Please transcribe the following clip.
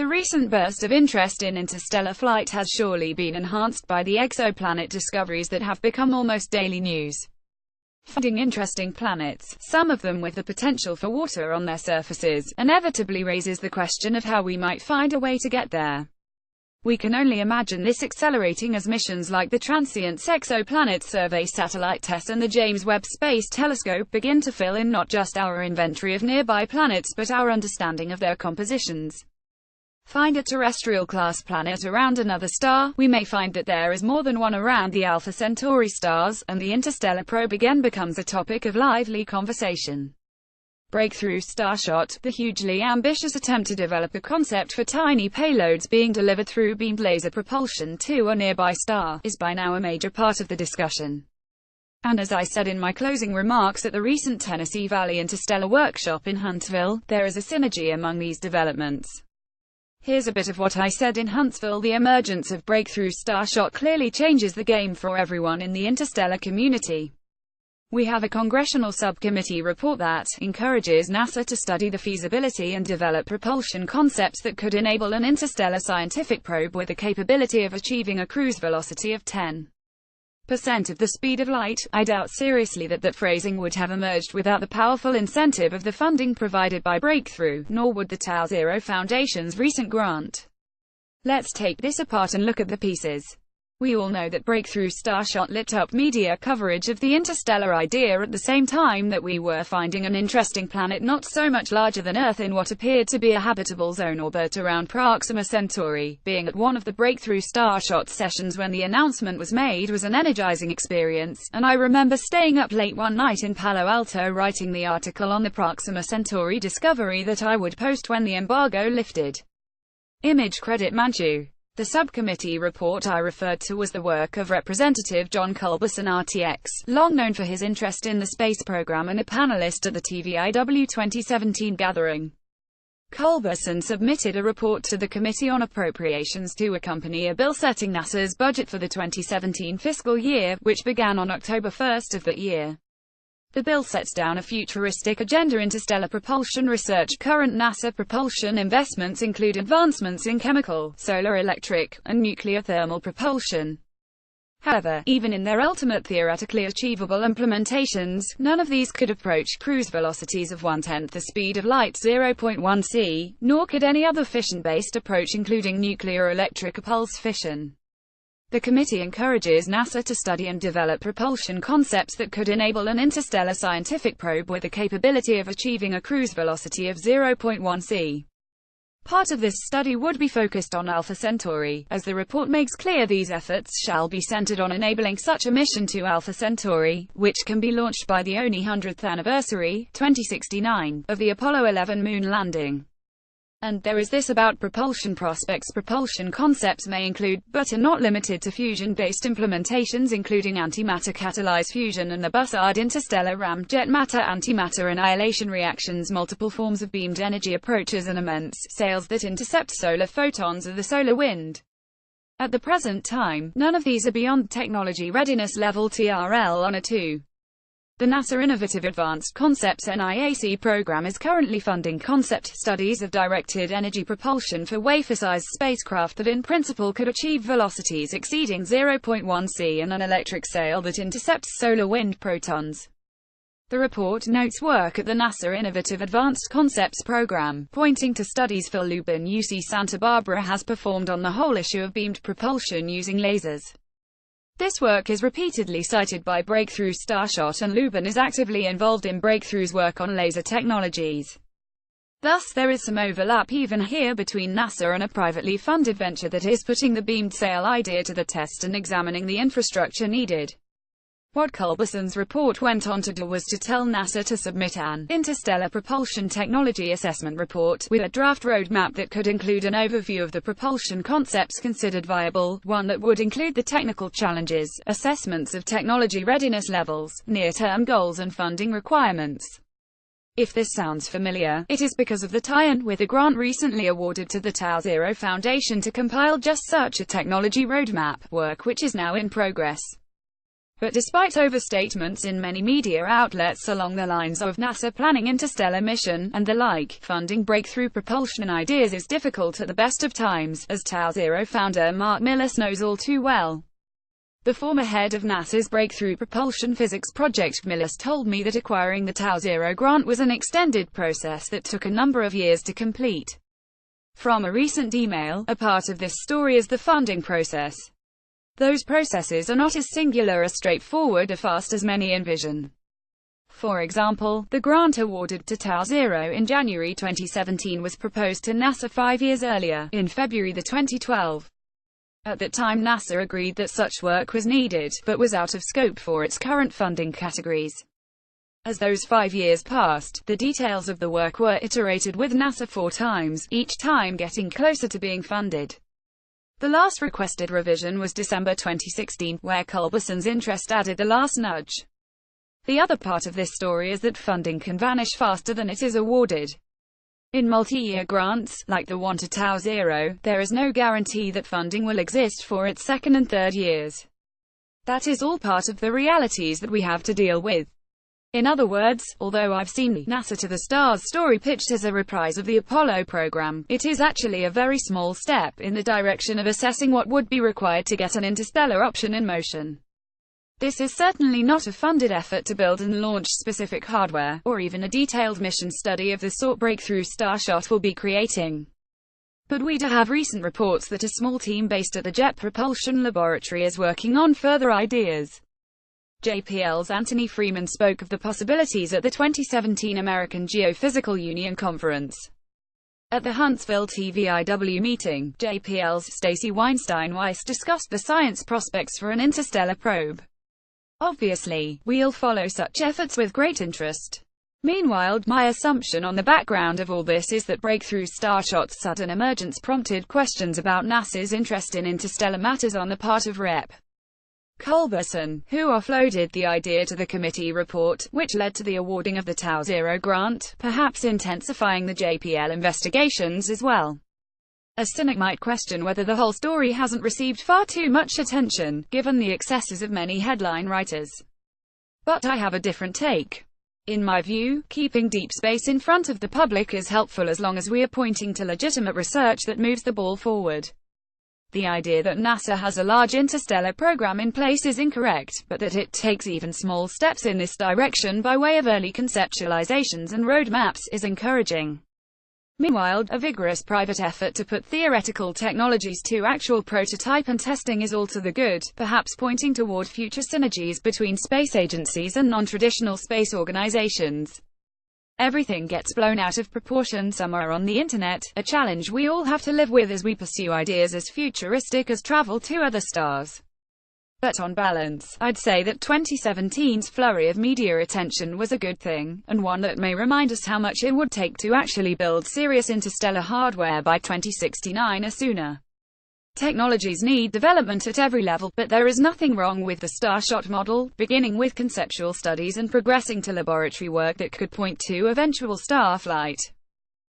The recent burst of interest in interstellar flight has surely been enhanced by the exoplanet discoveries that have become almost daily news. Finding interesting planets, some of them with the potential for water on their surfaces, inevitably raises the question of how we might find a way to get there. We can only imagine this accelerating as missions like the Transient Exoplanet Survey satellite TESS and the James Webb Space Telescope begin to fill in not just our inventory of nearby planets but our understanding of their compositions. Find a terrestrial-class planet around another star, we may find that there is more than one around the Alpha Centauri stars, and the interstellar probe again becomes a topic of lively conversation. Breakthrough Starshot, the hugely ambitious attempt to develop a concept for tiny payloads being delivered through beamed laser propulsion to a nearby star, is by now a major part of the discussion. And as I said in my closing remarks at the recent Tennessee Valley Interstellar Workshop in Huntsville, there is a synergy among these developments. Here's a bit of what I said in Huntsville. The emergence of Breakthrough Starshot clearly changes the game for everyone in the interstellar community. We have a congressional subcommittee report that encourages NASA to study the feasibility and develop propulsion concepts that could enable an interstellar scientific probe with the capability of achieving a cruise velocity of 10% of the speed of light. I doubt seriously that phrasing would have emerged without the powerful incentive of the funding provided by Breakthrough, nor would the Tau Zero Foundation's recent grant. Let's take this apart and look at the pieces. We all know that Breakthrough Starshot lit up media coverage of the interstellar idea at the same time that we were finding an interesting planet not so much larger than Earth in what appeared to be a habitable zone orbit around Proxima Centauri. Being at one of the Breakthrough Starshot sessions when the announcement was made was an energizing experience, and I remember staying up late one night in Palo Alto writing the article on the Proxima Centauri discovery that I would post when the embargo lifted. Image credit Manchu. The subcommittee report I referred to was the work of Representative John Culberson RTX, long known for his interest in the space program and a panelist at the TVIW 2017 gathering. Culberson submitted a report to the Committee on Appropriations to accompany a bill setting NASA's budget for the 2017 fiscal year, which began on October 1 of that year. The bill sets down a futuristic agenda: interstellar propulsion research. Current NASA propulsion investments include advancements in chemical, solar electric, and nuclear thermal propulsion. However, even in their ultimate theoretically achievable implementations, none of these could approach cruise velocities of 1/10 the speed of light 0.1 c, nor could any other fission-based approach including nuclear electric pulse fission. The committee encourages NASA to study and develop propulsion concepts that could enable an interstellar scientific probe with the capability of achieving a cruise velocity of 0.1 c. Part of this study would be focused on Alpha Centauri. As the report makes clear, these efforts shall be centered on enabling such a mission to Alpha Centauri, which can be launched by the only 100th anniversary, 2069, of the Apollo 11 moon landing. And there is this about propulsion prospects. Propulsion concepts may include, but are not limited to, fusion-based implementations including antimatter catalyzed fusion and the Bussard interstellar ramjet matter antimatter annihilation reactions, multiple forms of beamed energy approaches, and immense sails that intercept solar photons or the solar wind. At the present time, none of these are beyond technology readiness level TRL on a 2. The NASA Innovative Advanced Concepts NIAC program is currently funding concept studies of directed energy propulsion for wafer-sized spacecraft that in principle could achieve velocities exceeding 0.1 c and an electric sail that intercepts solar wind protons. The report notes work at the NASA Innovative Advanced Concepts program, pointing to studies Phil Lubin UC Santa Barbara has performed on the whole issue of beamed propulsion using lasers. This work is repeatedly cited by Breakthrough Starshot, and Lubin is actively involved in Breakthrough's work on laser technologies. Thus, there is some overlap even here between NASA and a privately funded venture that is putting the beamed sail idea to the test and examining the infrastructure needed. What Culberson's report went on to do was to tell NASA to submit an interstellar propulsion technology assessment report, with a draft roadmap that could include an overview of the propulsion concepts considered viable, one that would include the technical challenges, assessments of technology readiness levels, near-term goals and funding requirements. If this sounds familiar, it is because of the tie-in with a grant recently awarded to the Tau Zero Foundation to compile just such a technology roadmap, work which is now in progress. But despite overstatements in many media outlets along the lines of NASA planning interstellar mission, and the like, funding breakthrough propulsion ideas is difficult at the best of times, as Tau Zero founder Mark Millis knows all too well. The former head of NASA's Breakthrough Propulsion Physics Project, Millis, told me that acquiring the Tau Zero grant was an extended process that took a number of years to complete. From a recent email, a part of this story is the funding process. Those processes are not as singular, as straightforward, or fast as many envision. For example, the grant awarded to Tau Zero in January 2017 was proposed to NASA 5 years earlier, in February 2012. At that time NASA agreed that such work was needed, but was out of scope for its current funding categories. As those 5 years passed, the details of the work were iterated with NASA 4 times, each time getting closer to being funded. The last requested revision was December 2016, where Culberson's interest added the last nudge. The other part of this story is that funding can vanish faster than it is awarded. In multi-year grants, like the one to Tau Zero, there is no guarantee that funding will exist for its second and third years. That is all part of the realities that we have to deal with. In other words, although I've seen the NASA to the Stars story pitched as a reprise of the Apollo program, it is actually a very small step in the direction of assessing what would be required to get an interstellar option in motion. This is certainly not a funded effort to build and launch specific hardware, or even a detailed mission study of the sort Breakthrough Starshot will be creating. But we do have recent reports that a small team based at the Jet Propulsion Laboratory is working on further ideas. JPL's Anthony Freeman spoke of the possibilities at the 2017 American Geophysical Union Conference. At the Huntsville TVIW meeting, JPL's Stacy Weinstein-Weiss discussed the science prospects for an interstellar probe. Obviously, we'll follow such efforts with great interest. Meanwhile, my assumption on the background of all this is that Breakthrough Starshot's sudden emergence prompted questions about NASA's interest in interstellar matters on the part of Rep. Culberson, who offloaded the idea to the committee report, which led to the awarding of the Tau Zero grant, perhaps intensifying the JPL investigations as well. A cynic might question whether the whole story hasn't received far too much attention, given the excesses of many headline writers. But I have a different take. In my view, keeping deep space in front of the public is helpful as long as we are pointing to legitimate research that moves the ball forward. The idea that NASA has a large interstellar program in place is incorrect, but that it takes even small steps in this direction by way of early conceptualizations and roadmaps is encouraging. Meanwhile, a vigorous private effort to put theoretical technologies to actual prototype and testing is all to the good, perhaps pointing toward future synergies between space agencies and non-traditional space organizations. Everything gets blown out of proportion somewhere on the internet, a challenge we all have to live with as we pursue ideas as futuristic as travel to other stars. But on balance, I'd say that 2017's flurry of media attention was a good thing, and one that may remind us how much it would take to actually build serious interstellar hardware by 2069 or sooner. Technologies need development at every level, but there is nothing wrong with the Starshot model, beginning with conceptual studies and progressing to laboratory work that could point to eventual star flight.